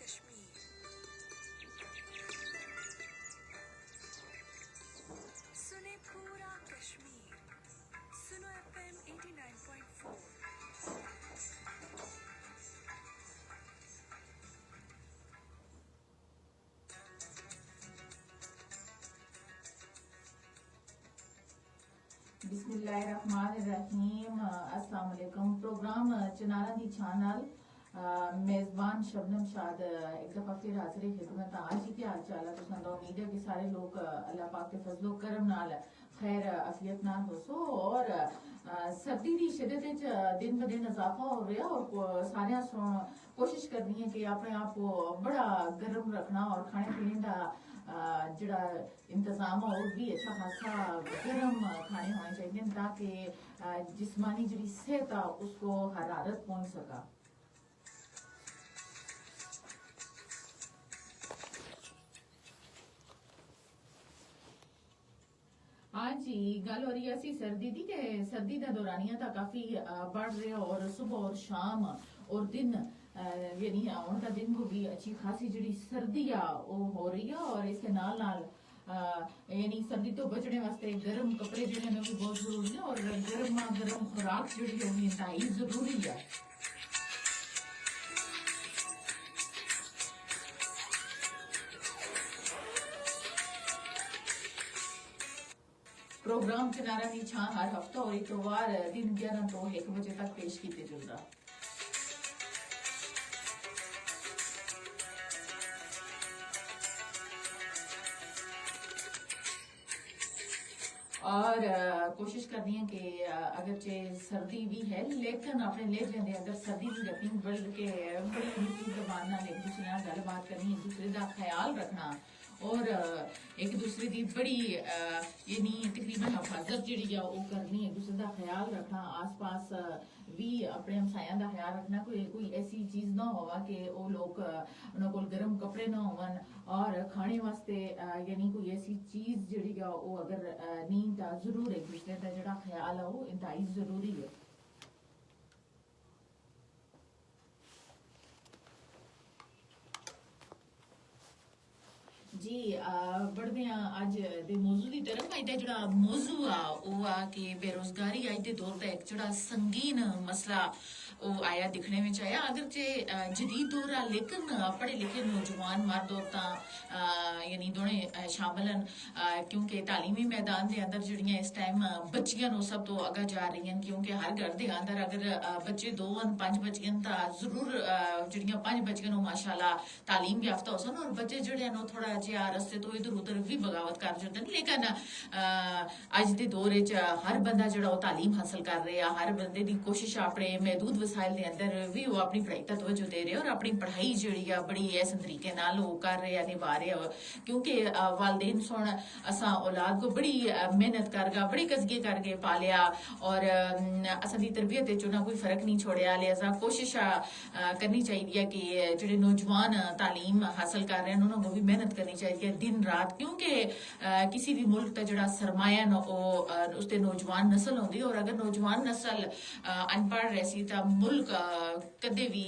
कश्मीर। सुने पूरा कश्मीर। सुनो FM 89.4। बिस्मिल्लाहिर्रहमानिर्रहीम। अस्सलाम वालेकुम। प्रोग्राम चनारा दी छानल मेज़बान शबनम शाद एक दफ़ा फिर हाजिर खिदमत। आज ही क्या हाल चाल है? तुसां दा उम्मीद है कि सारे लोग अल्लाह पाक के फजलो करम नाल खैर अफियत नाल होसो और सर्दी दी शिदत च दिन ब दिन इजाफा हो रहा और सारे कोशिश करनी है कि अपने आप को बड़ा गर्म रखना और खाने पीने का जड़ा इंतजाम है और भी अच्छा खासा गर्म खाने होने चाहिए ताकि जिस्मानी जड़ी सेहत है उसको हरारत पहुंच सका। हाँ जी, गल हो रही है सर्दी दी के सर्दी का दौरानिया था काफी बढ़ रहा और सुबह और शाम और दिन यानी उनका दिन को भी अच्छी खासी जड़ी सर्दी आ वो हो रही है और इसके नाल नाल यानी सर्दी तो बचने वास्ते गर्म कपड़े जो है भी बहुत जरूरी है और गर्म खुराक जड़ी होगी इंतहाई जरूरी है। प्रोग्राम चनारा दी छां हर हफ्ता और इतवार दिन 11 तो 1 बजे तक पेश किए जाऊगा। और कोशिश करनी है कि अगरचे सर्दी भी है लेकिन अपने ले लेंदे अगर सर्दी भी रखनी बल्कि बड़ी मीठी जबान नाल एक दूसरे नाल गलबात करनी, एक दूसरे का ख्याल रखना और एक दूसरे की बड़ी यानी तकरीबन हिफाजत जी करनी, एक दूसरे का ख्याल रखना, आस पास भी अपने हमसाया का ख्याल रखना, कोई ऐसी चीज ना होवा कि वो लोग उन्होंने कोल गर्म कपड़े ना होवन और खाने वास्ते यानी कोई ऐसी चीज जी वो अगर नहीं तो जरूर एक दूसरे का जड़ा ख्याल है वो इंतहाई जरूरी है। जी बढ़ते हैं अज दे मौजू की तरफ। अज का जड़ा मौजू आ वो आ कि बेरोजगारी अज के दौर का एक जड़ा संगीन मसला वो आया दिखने में आया अगरचे जदीद दौर आ लेकिन पढ़े लिखे नौजवान मर्द औरतां यानी दोने शामिल हैं क्योंकि तालीमी मैदान के अंदर जड़ियां इस टाइम बच्चियां नो सब तो अगा जा रही हैं क्योंकि हर घर के अंदर अगर बच्चे 2 5 बच्चियां तो जरूर जड़ियां 5 बच्चियां माशाल्लाह तालीम याफ्ता हो सन और बच्चे जड़े थोड़ा जिहा रस्ते तो इधर उधर भी बगावत कर जाते हैं लेकिन अज के दौर हर बंदा जड़ा वो तालीम हासिल कर रहा, हर बंदे की कोशिश अपने महदूद वसाइल के अंदर भी वो अपनी पढ़ाई का तवज्जो दे रहे और अपनी पढ़ाई जी बड़ी ऐसे तरीके नाल वो कर रहे निभा रहे क्योंकि वालदेन सुन असा औलाद को बड़ी मेहनत करगा बड़ी कसगे करके पालिया और असा दी तरबियत चुना कोई फर्क नहीं छोड़िया लिहाजा कोशिश करनी चाहिए कि जो नौजवान तालीम हासिल कर रहे हैं उन्होंने भी मेहनत करनी चाहिए दिन रात क्योंकि किसी भी मुल्क का जड़ा सरमाया उसके नौजवान नस्ल होंगी और अगर नौजवान नस्ल अनपढ़ रहसी तो मुल्क कदे भी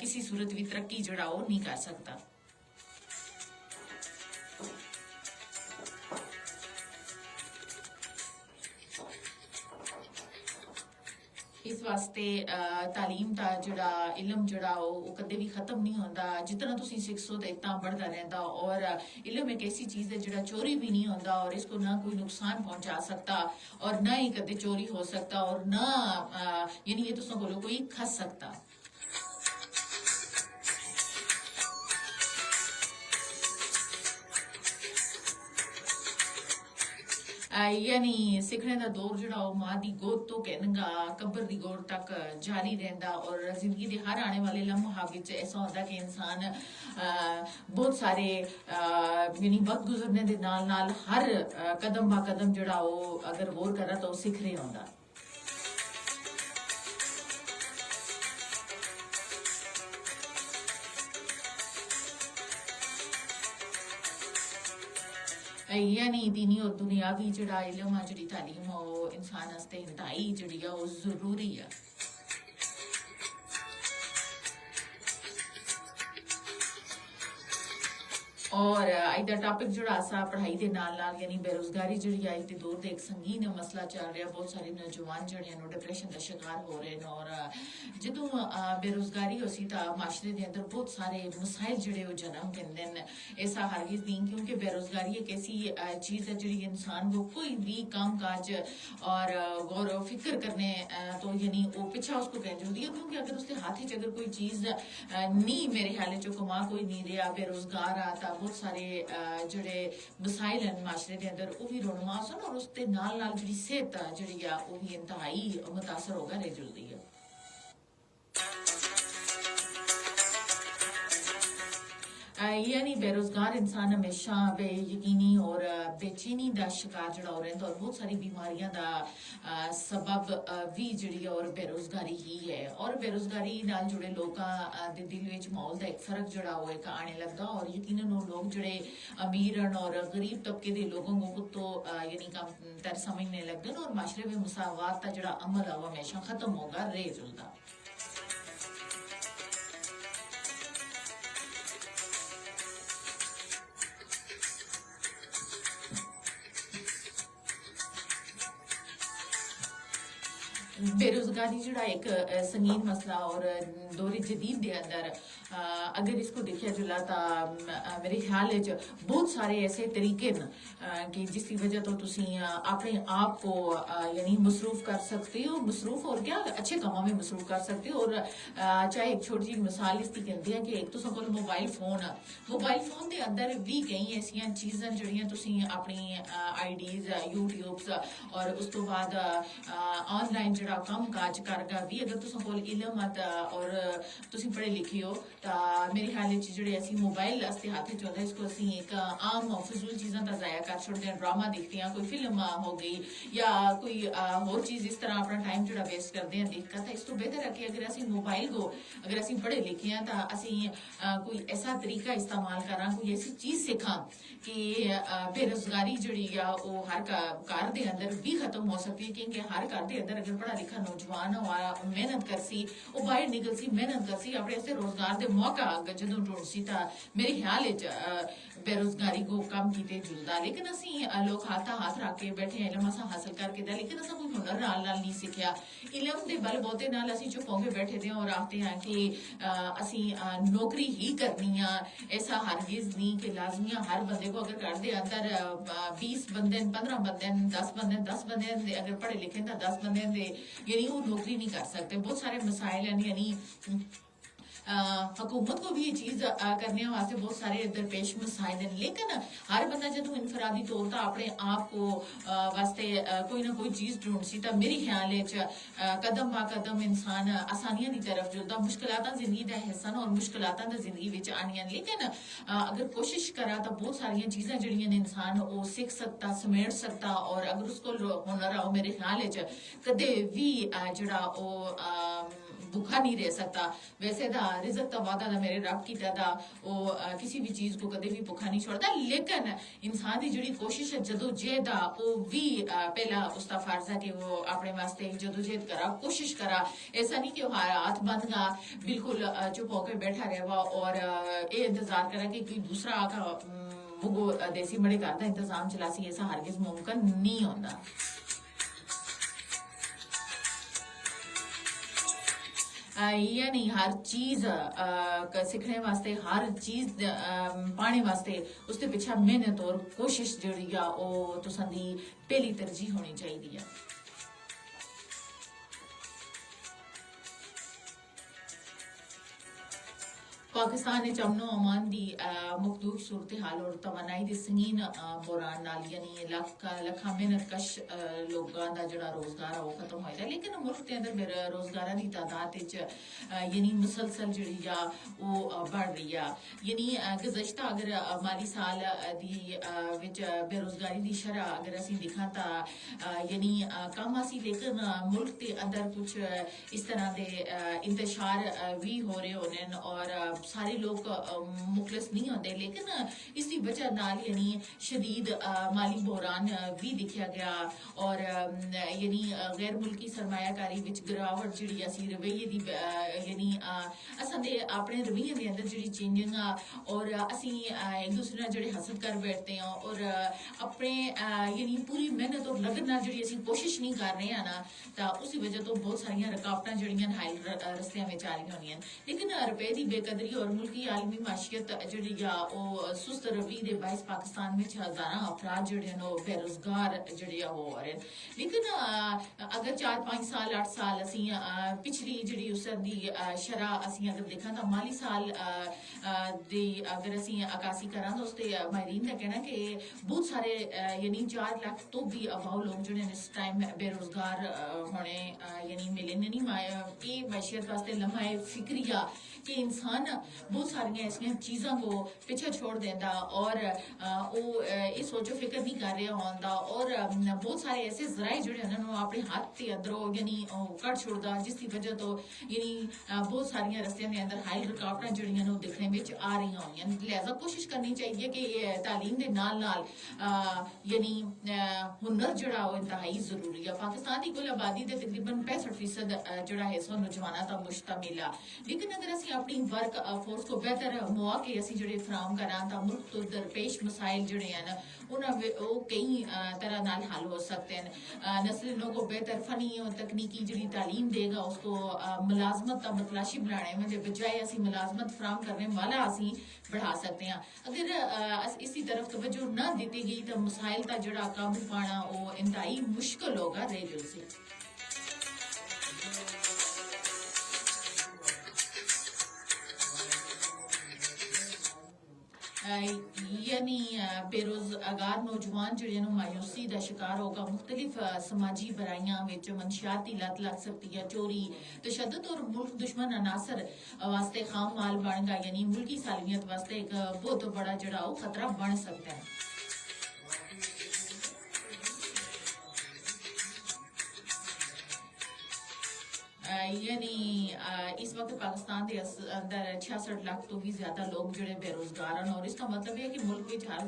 किसी सूरत भी तरक्की जड़ा वो नहीं कर सकता। इस वास्ते तालीम का जड़ा इलम जड़ा वो कदे भी खत्म नहीं होता, जितना तुसी सीखो तो इतना बढ़ता रहता और इलम एक ऐसी चीज है जड़ा चोरी भी नहीं होता और इसको ना कोई नुकसान पहुंचा सकता और ना ही कदे चोरी हो सकता और ना यानी ये तुसा बोलो कोई खस सकता। यानी सीखने का दौर जड़ा मां की गोद तो कहनगा कब्र की गोद तक जारी रहता और जिंदगी के हर आने वाले लम्हा विच ऐसा होता कि इंसान बहुत सारे यानी वक्त गुजरने के नाल नाल हर कदम ब कदम जड़ा वो अगर गौर करा तो सीख रहा होंदा। यानी दीनी और दुनियावी जड़ा इलम जड़ी तालीम हो इंसान वास्ते इंतहाई जड़ी वो जरूरी है। ਅੱਜ ਦਾ ਟਾਪਿਕ ਜਿਹੜਾ ਅਸਾ ਪੜ੍ਹਾਈ ਦੇ ਨਾਲ ਨਾਲ ਯਾਨੀ ਬੇਰੁਜ਼ਗਾਰੀ ਜਿਹੜੀ ਅੱਜ ਦੇ ਦੌਰ ਤੇ ਇੱਕ ਸੰਗੀਨ ਮਸਲਾ ਚੱਲ ਰਿਹਾ। ਬਹੁਤ ਸਾਰੇ ਨੌਜਵਾਨ ਜਿਹੜੇ ਨੂੰ ਡਿਪਰੈਸ਼ਨ ਦਾ ਸ਼ਿਕਾਰ ਹੋ ਰਹੇ ਨੇ ਔਰ ਜਦੋਂ ਬੇਰੁਜ਼ਗਾਰੀ ਹੋਸੀ ਤਾਂ ਮਾਸ਼ਰੇ ਦੇ ਅੰਦਰ ਬਹੁਤ ਸਾਰੇ ਮਸਾਇਲ ਜਿਹੜੇ ਉਹ ਜਨਮ ਦਿੰਦੇ ਨੇ। ऐसा हरगिज नहीं, क्योंकि बेरोजगारी एक ऐसी चीज़ है जी इंसान को कोई भी काम काज और गौर फिक्र करने तो यानी वो पिछा उसको कह जरूरी है, क्योंकि अगर उसके हाथ ही अगर कोई चीज़ नहीं मेरे ख्याल चो कमा कोई नहीं रहा बेरोजगार आता बहुत सारे जड़े मसाइल हैं माशरे के अंदर वो भी रोनमा सन और उसके नाल जी सेहत जी वो भी इंतहाई मुतासर होगा रह जुलती है। यानी बेरोजगार इंसान हमेशा बेयकीनी और बेचैनी का शिकार जड़ा हो रहा है और बहुत सारी बीमारियां का सबब भी जी और बेरोजगारी ही है। और बेरोजगारी नाल जुड़े लोगों के दिल में माहौल का एक फर्क जड़ा हो एक आने लगता और यकीनन वो लोग जड़े अमीर और गरीब तबके के लोगों को खुद तो यानी कम तर समझने लगते और माशरे में मुसावात का जड़ा अमल है वो हमेशा खत्म होगा रह जुलता। बेरोजगारी जड़ा एक संगीन मसला और दौर जदीद के अंदर अगर इसको देखा जुला तो मेरे ख्याल बहुत सारे ऐसे तरीके न कि जिसकी वजह तो तुसी अपने आप को यानी मसरूफ कर सकते हो, मसरूफ और क्या अच्छे कामों में मसरूफ कर सकते हो। और चाहे एक छोटी सी मिसाल इसकी कहती है कि एक तो सब मोबाइल फोन के अंदर भी कई ऐसिया चीज़ां जड़ियां तुसी अपनी आईडीज यूट्यूब्स और उस तो बाद ऑनलाइन जड़ा कम काज करगा भी अगर तुम कोल इलम और तुसी पढ़े लिखे हो तो मेरे ख्याल जो असी मोबाइल असते हाथ च होंदा इसको असी एक आम फजूल चीज़ां का ज़ाया कर छोड़ते हैं, ड्रामा देखते हैं, कोई फिल्म हो गई या कोई होर चीज़ इस तरह अपना टाइम जो वेस्ट करते हैं देख कर। इस तो बेहतर है कि अगर असी मोबाइल को अगर असी पढ़े लिखे हैं तो असी कोई ऐसा तरीका इस्तेमाल करा कोई ऐसी चीज़ सीखा कि बेरोजगारी जी वो हर घर के अंदर भी खत्म हो सकती है। क्योंकि हर घर के अंदर अगर पढ़ा लिखा नौजवान मेहनत कर सी वो बाहर निकल सी मेहनत कर सी अपने ऐसे रोजगार के मौका जो ढूंढ सी तो मेरे ख्याल बेरोजगारी को कम किते जुलदा। लेकिन असी लोग हाथ रख के बैठे हैं इलम असा हासिल करके दा, लेकिन असा कोई हुनर नाल नहीं सीखिया। इलम के बल बहुते नाल असी चुप होके बैठे थे और आखते हैं कि असी नौकरी ही करनी है। ऐसा हरगिज नहीं कि लाजमी हर बंदे को अगर घर के अंदर 20 बंदे 15 बंदे 10 बंदे अगर पढ़े लिखे तो 10 बंदे यानी वो नौकरी नहीं कर सकते। बहुत सारे मसाइल हैं यानी हुकूमत को भी ये चीज़ करने वास्ते बहुत सारे दरपेश मसाइल हैं। लेकिन हर बंदा जो इनफरादी तौर पर अपने आप को वास्ते कोई ना कोई चीज़ ढूंढ सी तो मेरे ख्याल कदम ब कदम इंसान आसानियां की तरफ जुलता। मुश्किलात जिंदगी का हिस्सा और मुश्किलात जिंदगी में आनियां, लेकिन अगर कोशिश करा तो बहुत सारिया चीज़ां जड़ियां ने इंसान वो सीख सकता समेट सकता और अगर उसको हुनर आओ मेरे ख्याल कदे भी जड़ा वो भूखा नहीं रह सकता। वैसे तो रिजक का वादा था मेरे रब की था वो किसी भी चीज़ को कदे भी भूखा नहीं छोड़ता, लेकिन इंसान की जी कोशिश है जदोजहद वो भी पहला उसका फर्ज है कि वो अपने वास्ते जदोजहद करा कोशिश करा। ऐसा नहीं कि हाथ बंद का बिल्कुल चुप होकर बैठा रहेगा और ये इंतजार करा कि कोई दूसरा आका वो देसी बड़े घर का इंतजाम चलासी। ऐसा हरगिज मुमकिन नहीं होता। यानी हर चीज़ सीखने वास्ते हर चीज़ पाने वास्ते उसके पीछे मेहनत और कोशिश जी वो तुसां दी पहली तरजीह होनी चाहिए। पाकिस्तान अमनो अमान की मखदूब सूरत हाल और तवानाई के संगीन बुरान नाल यानी लखा मेहनत कश लोगों का जो रोजगार है वो खत्म होएगा। लेकिन मुल्क के अंदर बेरोजगार की तादाद यानी मुसलसल जी वो बढ़ रही है। यानी गुज़श्ता अगर माली साल की बेरोजगारी की शरह अगर असी देखा तो यानी कम आसी, लेकिन मुल्क के अंदर कुछ इस तरह के इंतशार भी हो रहे होने और सारे लोग मुखलिस नहीं होते, लेकिन इसकी वजह नाल यानी शदीद माली बहरान भी दिखा गया और यानी गैर मुल्की सरमायाकारी विच गिरावट जिहड़ी असी रवैये दी यानी असां दे अपने रवैये दे अंदर जिहड़ी चेंजिंग और असी एक दूसरे नाल जिहड़े हसद कर बैठते हैं और अपने यानी पूरी मेहनत और लगन नाल जिहड़ी असी कोशिश नहीं कर रहे हैं ना, तो उसी वजह तो बहुत सारिया रुकावटां जिहड़ियां हाल रस्तियां विच आ रही होंदियां। लेकिन रुपए की बेकदरी और मुल्की आलमी माशियत जिहड़ी सुस्त रवि दे बाइस पाकिस्तान में हज़ारां अफराद जिहड़े न बेरोजगार जिहड़े हो रहे हैं। लेकिन अगर 4-5 साल 8 साल असी पिछली जिहड़ी उस दी शरह असी अगर देखा तो माली साल दी अगर असी अकासी करा तो उसते माहिरीन का कहना कि बहुत सारे यानी 4 लाख तो भी अबाऊ लोग जिहड़े इस टाइम बेरोजगार होने यानी मिले नहीं ये मैशियत वास्ते लम्हा फिक्रिया कि इंसान बहुत सारिया ऐसिया चीज़ों को पीछे छोड़ देता और वो ये सोचो फिक्र नहीं कर रहा होता और बहुत सारे ऐसे जराए जोड़े उन्होंने अपने हाथ के अंदरों यानी कट छोड़ता, जिसकी वजह तो यानी बहुत सारिया रस्तियों के अंदर हाई रुकावट जड़ियां दिखने में आ रही हुई। लिहाजा कोशिश करनी चाहिए कि तालीम के नाल नाल यानी हुनर जड़ा वो इंतहाई जरूरी है। पाकिस्तान की कुल आबादी के तकरीबन 65% जड़ा हिस्सा नौजवानों का मुश्तमिल है, लेकिन अगर असी अपनी वर्क फोर्स को बेहतर मौके असी जड़े फराम करा तो मुल्क तो दरपेश मसाइल जड़े हैं उन्हें कई तरह नाल हल हो सकते हैं। नस्लों को बेहतर फनी और तकनीकी जड़ी तालीम देगा उसको मुलाजमत का मतलाशी बनाने में बजाय असी मुलाजमत फराम करने वाला असी बढ़ा सकते हैं। अगर इसी तरफ तवज्जो न दी गई तो मसाइल का जड़ा काबू पाना वो इंतहाई मुश्किल होगा रेडियो से। यानी बेरोजगार नौजवान जिहड़े मायूसी का शिकार होगा, मुख्तलिफ समाजी बुराइयां विच मनशियाती लत लग सकती है, चोरी तशद्दुद और मुल्क दुश्मन अनासर वास्ते खाम माल बन गया, यानी मुल्की सालमियत वास्ते एक बहुत बड़ा जड़ा खतरा बन सकता है। यानी इस वक्त पाकिस्तान के अंदर 66 लाख तो भी ज्यादा लोग जोड़े बेरोजगार हैं और इसका मतलब है कि मुल्क में हर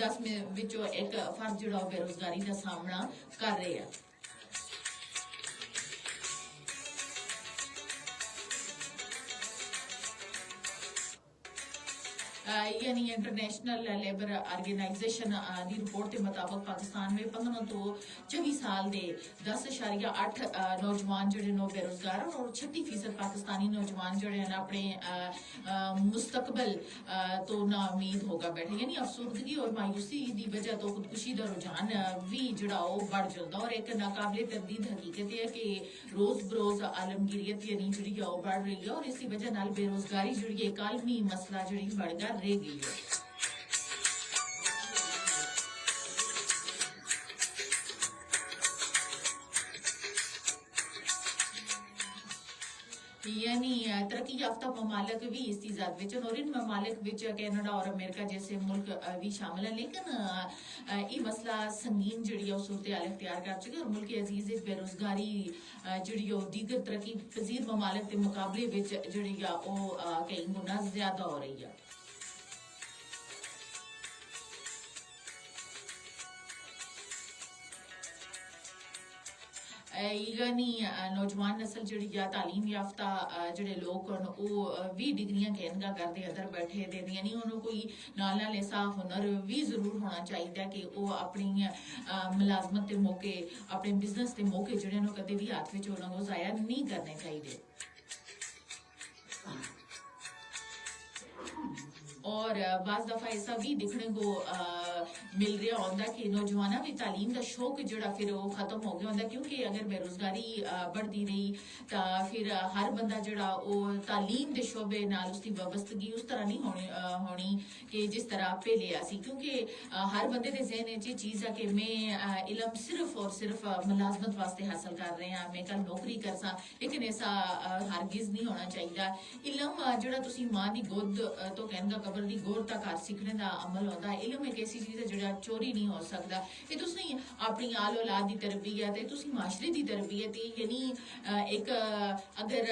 10 में विचों एक फर्द जोड़ा बेरोजगारी का सामना कर रहे हैं। यानी इंटरनेशनल लेबर ऑर्गेनाइजेशन की रिपोर्ट के मुताबिक पाकिस्तान में 15 तो 24 साल के 10.8 नौजवान जोड़े नो बेरोजगार और 36% पाकिस्तानी नौजवान जोड़े हैं अपने मुस्तकबल तो नाउमीद होगा बैठे। यानी अफसरदगी और मायूसी की वजह तो खुदकुशी का रुझान भी जड़ा बढ़ जाता और एक नाकाबिले तरदीद हकीकत है कि रोज बरोज आलमगीरियत यानी जी बढ़ रही है और इसी वजह नाल बेरोजगारी जी एक आलमी मसला जी बढ़कर रह गई है। यानी तरक्की याफ्ता ममालिक भी इस चीज़ और इन ममालिक कैनेडा और अमेरिका जैसे मुल्क भी शामिल हैं, लेकिन ये मसला संगीन जी सूरत हाल इख्तियार कर चुके और मुल्क अजीज बेरोजगारी जी दीगर तरक्की पजीर ममालिक के मुकाबले जी कई गुना ज्यादा हो रही है। यानी नौजवान नस्ल जी तालीम याफ्ता जोड़े लोग भी डिग्रियां कहनगा करते अदर बैठे दे यानी उन्होंने कोई नाल नाल ऐसा हुनर भी जरूर होना चाहिए कि वो अपनी मुलाजमत के मौके अपने बिजनेस के मौके जोड़े कदे भी हाथ में उन्होंने जाया नहीं करने चाहिए। और बाज़ दफा ऐसा भी देखने को मिल रहा होता कि नौजवानों की तालीम का शौक जोड़ा फिर वो खत्म हो गया होता, क्योंकि अगर बेरोजगारी बढ़ती रही तो फिर हर बंदा जोड़ा वो तालीम के शोबे नाल उसकी वाबस्तगी उस तरह नहीं होनी कि जिस तरह पहले आसी, क्योंकि हर बंदे के जहन च चीज़ है कि मैं इलम सिर्फ और सिर्फ मुलाजमत वास्ते हासिल कर रहे हैं, मैं कल नौकरी कर सा, लेकिन ऐसा हरगिज नहीं होना चाहिए। इलम जोड़ा तुसी मां की गोद तो कहना कबर दी गौर तक हर सीखने का अमल होता है। इल्म एक ऐसी चीज़ है जो चोरी नहीं हो सकता। ये तुसी अपनी आल औलाद की तरबियत है, तुसी माशरे की तरबियत है, यानी एक अगर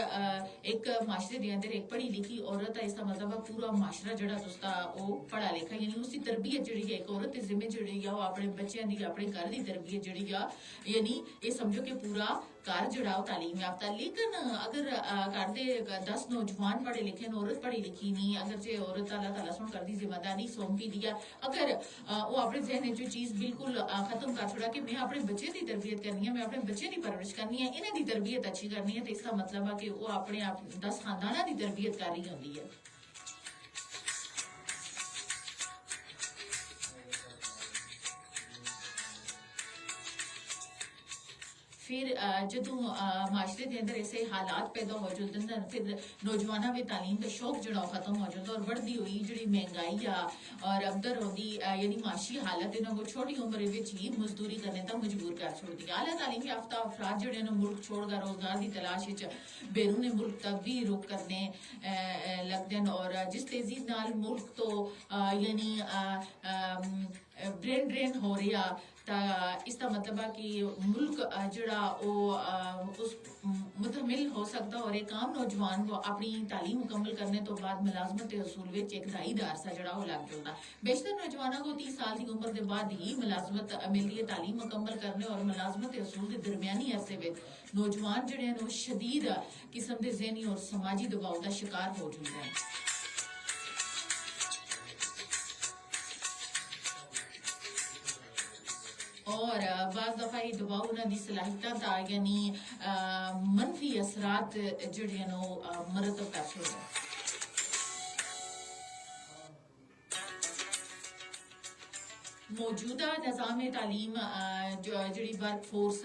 एक माशरे के अंदर एक पढ़ी लिखी औरत है, इसका मतलब है पूरा माशरा जड़ा तुसदा वो पढ़ा लिखा, यानी उसकी तरबियत जड़ी है एक औरत के जिम्मे जड़ी है वो अपने बच्चों की अपने घर की तरबियत जड़ी है, यानी ये समझो कि पूरा घर जड़ा तालीम याफ्ता। लेकिन अगर घर दे 10 नौजवान पढ़े लिखे औरत पढ़ी लिखी नहीं, अगर जे औरत अल्लाह ताला सुन कर दी जिम्मेदारी सौंपी दिया, अगर वो अपने जहन जो चीज बिल्कुल खत्म कर छोड़ा कि मैं अपने बच्चे की तरबियत करनी है, मैं अपने बच्चे की परवरिश करनी है, इन्हें की तरबियत अच्छी करनी है, तो इसका मतलब है कि वो अपने आप 10 खानदाना की तरबियत कर रही होती है। फिर जदों माशरे के अंदर ऐसे हालात पैदा हो जाते हैं, फिर नौजवानों में तालीम का शौक जड़ा खत्म हो जाता और बढ़ती हुई जी महंगाई आ और अबदर होती यानी माशी हालत इन्हों को छोटी उम्र में ही मजदूरी करने तक मजबूर कर छोड़ती। आला तालीम याफ्ता अफराद जोड़े मुल्क छोड़कर रोजगार की तलाश बैरून मुल्क तक भी रुख करने लगते हैं, और जिस तेजी नाल मुल्क तो यानी ब्रेन ड्रेन हो रहा, इसका मतलब है कि मुल्क जड़ा उस मुतमिल हो सकता, और एक आम नौजवान को अपनी तालीम मुकम्मल करने तो बाद मुलाजमत के असूल में एक दाईदार सा जड़ा वो लग जाता। बेशतर नौजवानों को 30 साल की उम्र के बाद ही मुलाजमत मिलती है। तालीम मुकम्मल करने और मुलाजमत के असूल के दरमियानी अरसे में नौजवान जड़े हैं शदीद किस्म के ज़हनी और समाजी दबाव का शिकार हो चुके हैं। और बाज़ दफ़ा ये दबाव उन्होंने सलाहियत यानी मनफी असरात जड़े मरतब कर छोड़े। मौजूदा निज़ाम तालीम जी वर्क फोर्स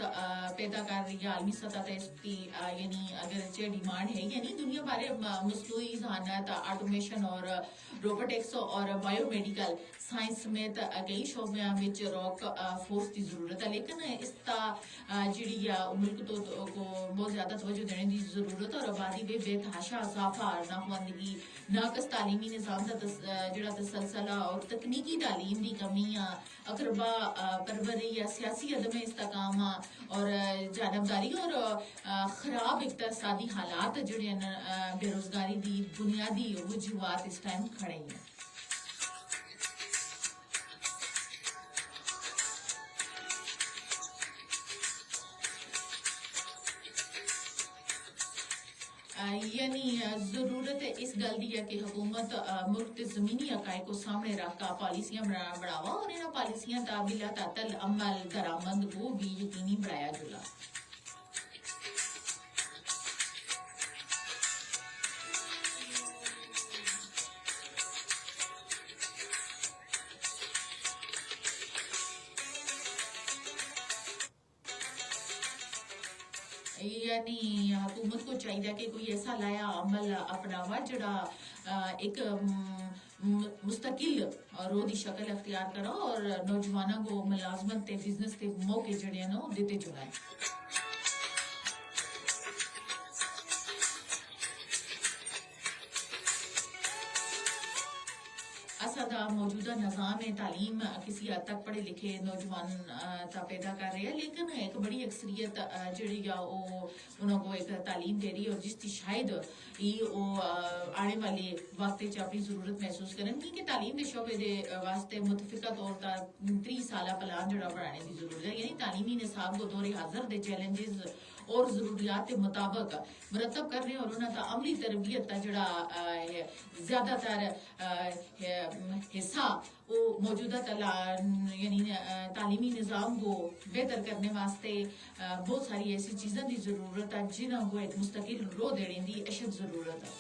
पैदा कर रही है आलमी सतह पर, इसकी यानी अगर डिमांड है, यानी दुनिया भर मसनूई जहानत, ऑटोमेशन और रोबोटिक्स और बायोमेडिकल साइंस समेत कई शोबों में रॉक फोर्स की जरूरत है। लेकिन इसका जी मुल्क तो को बहुत ज्यादा तवज्जो देने की जरूरत है, और आबादी में बेतहाशा इजाफा, नाखवानदगी, नाकस तालीमी निज़ाम का जड़ा तसलसला और तकनीकी तालीम की कमी, अकरबा परवरी या सियासी अदम इस्तेकाम और जानबदारी और खराब इकतसादी हालात जड़े बेरोजगारी की बुनियादी वजूहत इस टाइम खड़े हैं। यानी जरूरत इस गल की है कि हुकूमत मुल्क के जमीनी हकायक को सामने रखकर पॉलिसियां बढ़ावा और इन पॉलिसियां का बिला तातल अमल दरामद को भी यकीनी बढ़ाया जुला। यानी हुकूमत को चाहिए कि कोई ऐसा लाया अमल अपनावा जड़ा एक मुस्तकिल रो की शक्ल अख्तियार करा और नौजवानों को मुलाजमत ते बिजनेस के मौके जड़े देते जुलाए। असद मौजूदा निज़ाम तालीम किसी हद तक पढ़े लिखे नौजवान पैदा कर रहे हैं, लेकिन एक बड़ी अक्सरियत जी उन्होंने एक तालीम दे रही है, और जिसकी शायद ही आने वाले वक्त अपनी जरूरत महसूस करेंगे कि तालीम के शोबे के वास्ते मुतफिका तौर पर 30 साल प्लान जड़ा बनाने की जरूरत है, यानी तालीमी निसाब को दौरे हाजिर के चैलेंजेस और जरूरियात के मुताबिक मुरतब करने और उन्होंने अमली तरबियत का जड़ा ज्यादातर हिस्सा वो मौजूदा यानी तालीमी निज़ाम को बेहतर करने वास्ते बहुत सारी ऐसी चीज़ों की जरूरत है जिन्हों को एक मुस्तकिल रो देने की अशद जरूरत है।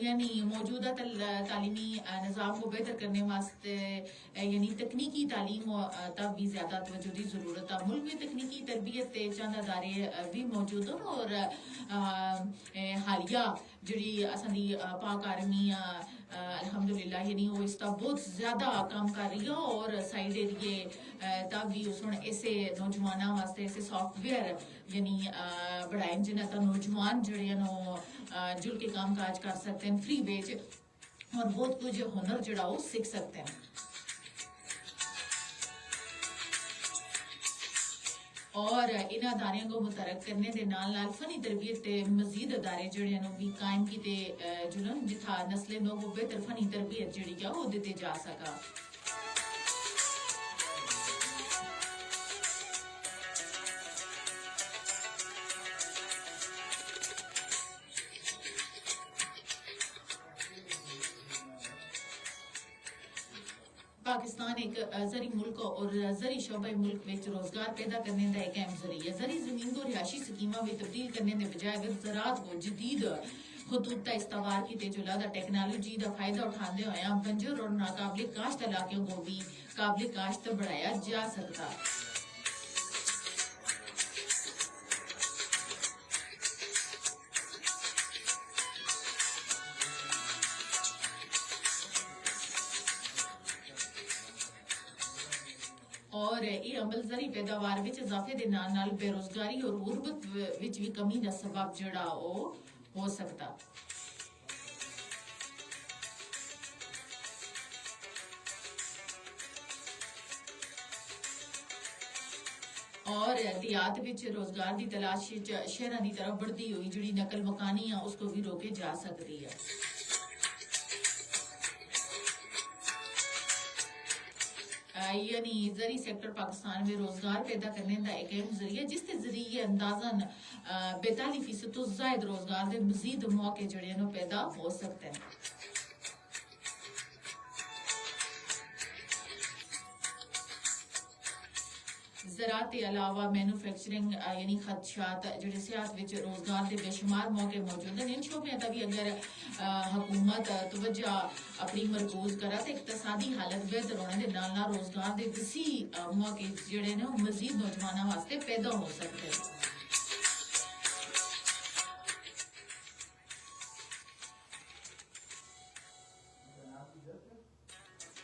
यानी मौजूदा तालीमी निज़ाम को बेहतर करने वास्ते यानी तकनीकी तालीम तक भी ज़्यादा तवज्जो की ज़रूरत है। मुल्क में तकनीकी तरबियत के चंद अदारे भी मौजूद हैं, और हालिया जी असां दी पाक आर्मी अल्हम्दुलिल्लाह यानी वो इसका बहुत ज़्यादा काम कर रही है और साइड एरिए तक भी उस ऐसे नौजवानों वास्ते ऐसे सॉफ्टवेयर यानी बढ़ाए जिन्हें तो नौजवान जड़े जुल के काम काज कर सकते हैं फ्री वेज और बहुत कुछ हुनर जड़ा वो सीख सकते हैं। और इन अदारियों को मुतरक करने के नाल नाल फनी तरबियत के मजीद अदारे जड़े भी कायम किते जुलन जिथा नस्लें लोग बेहतर फनी तरबियत जड़ी जा वो दिते जा सका। पाकिस्तान एक जरी मुल्क और जरी शोबे मुल्क में रोजगार पैदा करने का एक अहम जरिया जरी जमीन को रिहायशी स्कीमा में तब्दील करने के बजाय अगर ज़राअत को जदीद खतूत का इस्तेमाल किए जुला टेक्नोलॉजी का फायदा उठाते हुए बंजर और नाकाबिल काश्त इलाकों को भी काबिल काश्त बढ़ाया जा सकता। और ये अमल जरी पैदावार विच इजाफे दे नाल नाल बेरोजगारी और गुरबत विच भी कमी का सबब जड़ा हो सकता। और देहात विच रोजगार की तलाश शहरों की तरफ बढ़ती हुई जी नकल मकानी है उसको भी रोके जा सकती है। यानी जरी सेक्टर पाकिस्तान में रोजगार पैदा करने का एक अहम जरिया जिसके जरिए अंदाजन 42% तो जायद रोजगार के मजीद मौके जड़े पैदा हो सकते हैं। ज़राअत के अलावा मैन्युफैक्चरिंग यानी खदशात जो सियाहत विच रोजगार के बेशुमार मौके मौजूद हैं। इन शोबे तक भी अगर हुकूमत तवज्जो अपनी मरकूज करा तो इकतसादी हालत बेहतर होने के नाल नाल रोजगार के वसी मौके जोड़े ने मजीद नौजवानों वास्ते पैदा हो सकते हैं।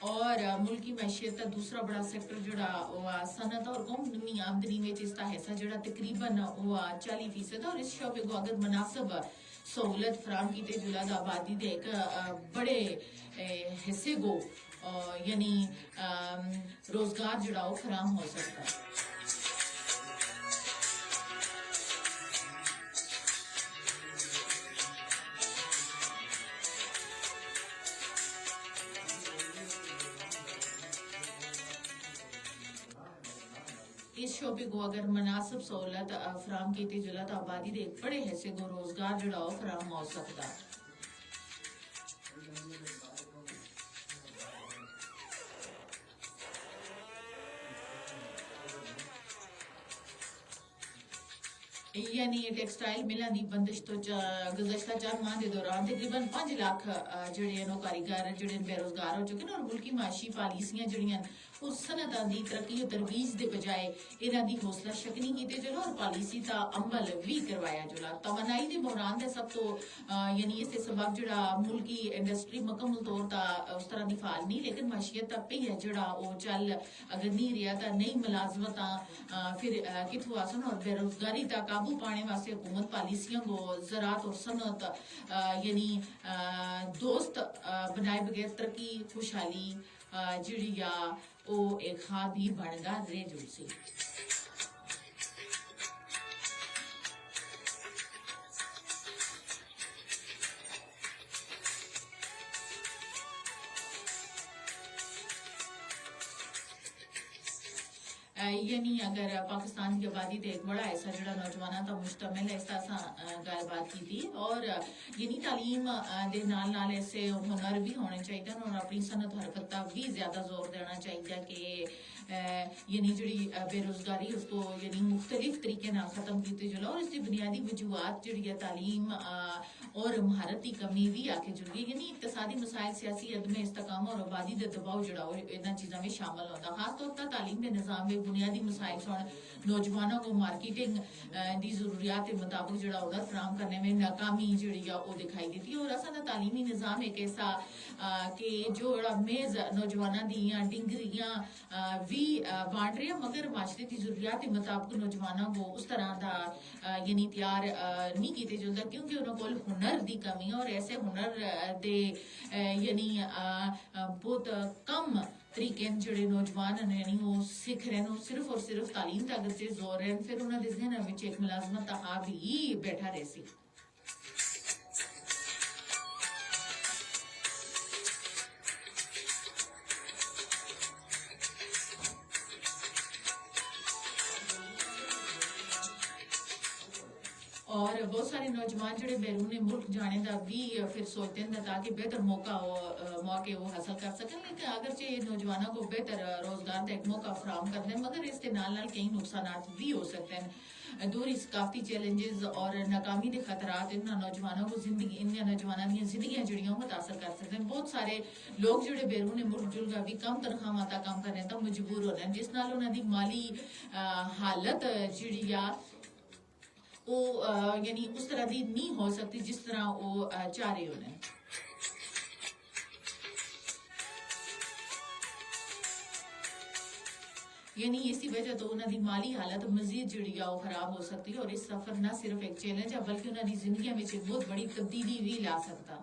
और मुल्की मैशियत का दूसरा बड़ा सेक्टर जोड़ा सनत और कौमी आमदनी में इसका हिस्सा जोड़ा तकरीबन 40% और इस शोबे को अगर मुनासिब सहूलत फराम की जुला आबादी के एक बड़े हिस्से को यानी रोजगार जोड़ा फराम हो सकता है। इस शोबे को अगर मुनासिब सहूलत फराम की जुला तो आबादी के एक बड़े हिस्से को रोजगार जोड़ा फराम हो सकता। यानी टेक्सटाइल मिलों की बंदिश तो गुज़श्ता 4 माह के दौरान तकरीबन 5 लाख जड़े कारीगर जड़े बेरोजगार हो चुके हैं और मुल्की माशी पॉलिसियां जड़ियां उस सनतां दी तरक्की और तरवीज के बजाय इन्हां दी हौसला शकनी कीते जुला और पॉलिसी का अमल भी करवाया जुला। तवानाई के बहरान का सब तो यानी इस सबब जड़ा मुल्की इंडस्ट्री मुकम्मल तौर पर उस तरह की फाल नहीं लेकिन माशियत तक पे है जड़ा वो चल अगर नहीं रहा तो नई मुलाजमत फिर कितों आसन और बेरोजगारी तक काबू पाने वास्ते हुकूमत पॉलिसियों को ज़राअत और सनत यानी दोस्त बनाए बगैर तरक्की खुशहाली जिड़ी वो एक खाब ही बनगा रे जुलसी। यानी अगर पाकिस्तान की आबादी का एक बड़ा ऐसा जड़ा नौजवान तो मुश्तमिल है इस गलबात की थी और यानी तालीम दे नाल ऐसे हुनर भी होने चाहिए और अपनी सनत हरकत भी ज्यादा जोर देना चाहिए कि यानी जी बेरोजगारी उसको यानी मुख्तलिफ तरीके ना ख़त्म किए जुला और इसकी बुनियादी वजूहत जी तालीम और महारत की कमी भी आके जुड़ी यानी इकतसादी मसाइल सियासी अदम इस्तकाम और आबादी का दबाव जड़ा इन्होंने चीज़ों में शामिल होता खास तौर पर तालीम के निज़ाम में बुनियादी मसाइल सुन नौजवानों को मार्केटिंग की जरूरियात के मुताबिक जड़ा हुनर फराम करने में नाकामी जी दिखाई देती है और असा तालीमी निज़ाम एक ऐसा कि जो मेज नौजवानों दियाँ डिग्रियां भी बांट रहे मगर माशरे की जरूरियात के मुताबिक नौजवानों को उस तरह का यानी तैयार नहीं किए जुलता क्योंकि उन्होंने को हुनर की कमी है और ऐसे हुनर दे यानी बहुत कम तरीके जोड़े नौजवान ने यानी वो सीख रहे हैं सिर्फ और सिर्फ तालीम तक से जोर रहे फिर उन्होंने जहन में एक मुलाजमत का ख्वाब ही बैठा रहे सी और बहुत सारे नौजवान जोड़े बैरून मुल्क जाने का भी फिर सोचते हैं ताकि बेहतर मौके वो हासिल कर सकें लेकिन अगरचे नौजवानों को बेहतर रोजगार का एक मौका फराम करते हैं मगर इसके नाल कई नुकसान भी हो सकते हैं दूरी सकाफती चैलेंजेस और नाकामी के खतरात इन नौजवानों को जिंदगी इन नौजवानों दी जिंदगियां जड़ियां मुतासर कर सकते हैं बहुत सारे लोग जोड़े बैरून मुल्क जुलगा भी कम तनख्वाह तक काम करने तक मजबूर हो रहे हैं जिस नाल उन्होंने माली हालत जी वो यानी उस तरह की नहीं हो सकती जिस तरह वो चाह रहे होने यानी इसी वजह तो उन्होंने माली हालत मजीद जी खराब हो सकती है और इस सफर न सिर्फ एक चैलेंज है बल्कि उन्होंने जिंदगी में एक बहुत बड़ी तब्दीली भी ला सकता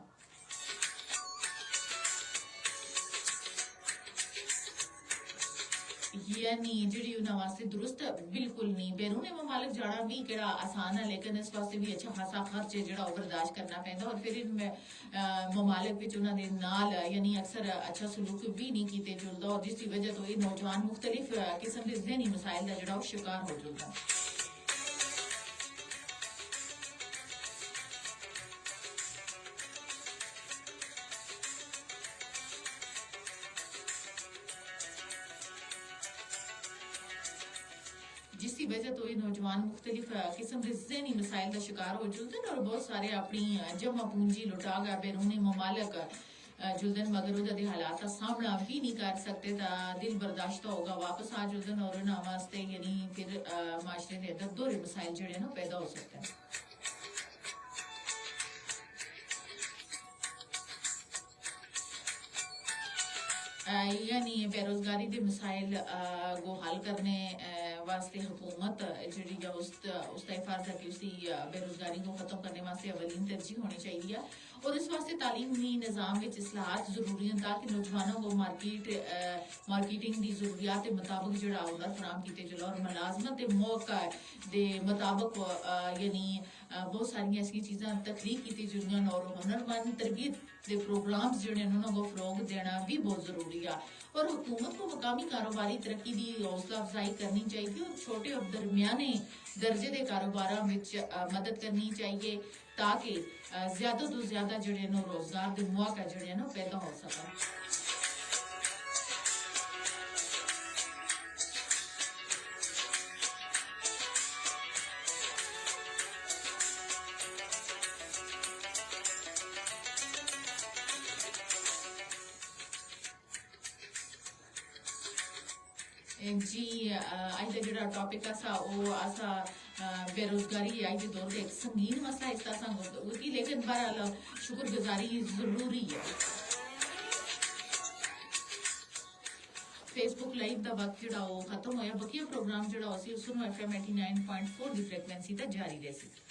यानी जी उन्होंने वास्ते दुरुस्त बिल्कुल नहीं बैरून ममालिक जाना भी केड़ा आसान है लेकिन इस वास्ते भी अच्छा खासा खर्च है जो बर्दाश्त करना पैदा और फिर इन ममालिक उन्होंने नाल यानी अक्सर अच्छा सलूक भी नहीं किए जुलता और जिसकी वजह तो ये नौजवान मुख्तलिफ किस्म के जहनी मसाइल का जो शिकार हो जुलता जिसकी वजह तो ये नौजवान मुख्तलिफ किस्म के जहनी मसाइल का शिकार हो चुके हैं और बहुत सारे अपनी जमा पूंजी लुटा गए बैरूनी ममालक जुलदन मगर उधर हालात का सामना भी नहीं कर सकते दिल बर्दाश्त होगा वापस आ जुलदन और वास्ते यानी फिर माशरे के अंदर दोहरे मसाइल जोड़े ना पैदा हो सकते हैं यानी बेरोजगारी के मसाइल को हल करने वास्ते हुकूमत जी उसका फर्ज है कि उसकी बेरोजगारी को खत्म करने वास्ते अवलीन तरजीह होनी चाहिए और इस वास्ते तालीमी निज़ाम में इसलाहत जरूरी है ताकि नौजवानों को मार्केटिंग की जरूरियात के मुताबिक जो हुनर फराम किए जुला और मुलाजमत के मौका के मुताबिक यानी बहुत सारी ऐसी चीज़ा तखलीक की जुड़ियां और हुनरमंद तरबियत के प्रोग्राम्स जोड़े उन्होंने को फरोग देना भी बहुत जरूरी है और हुकूमत को मकामी कारोबारी तरक्की की हौसला अफजाई करनी चाहिए और छोटे और दरमियाने दर्जे के कारोबार में मदद करनी चाहिए ताकि ज्यादा तो ज्यादा जोड़े रोजगार के मौका जोड़े पैदा हो सकें जी आज का जो टॉपिक असा वो असा बेरोजगारी आज के दौर का एक संगीन मसला इसका संग लेकिन बहरहाल शुक्रगुजारी जरूरी है फेसबुक लाइव का वक्त जो खत्म होया बकिया प्रोग्राम जो सुनो FM 89.4 की फ्रिक्वेंसी तक जारी रहे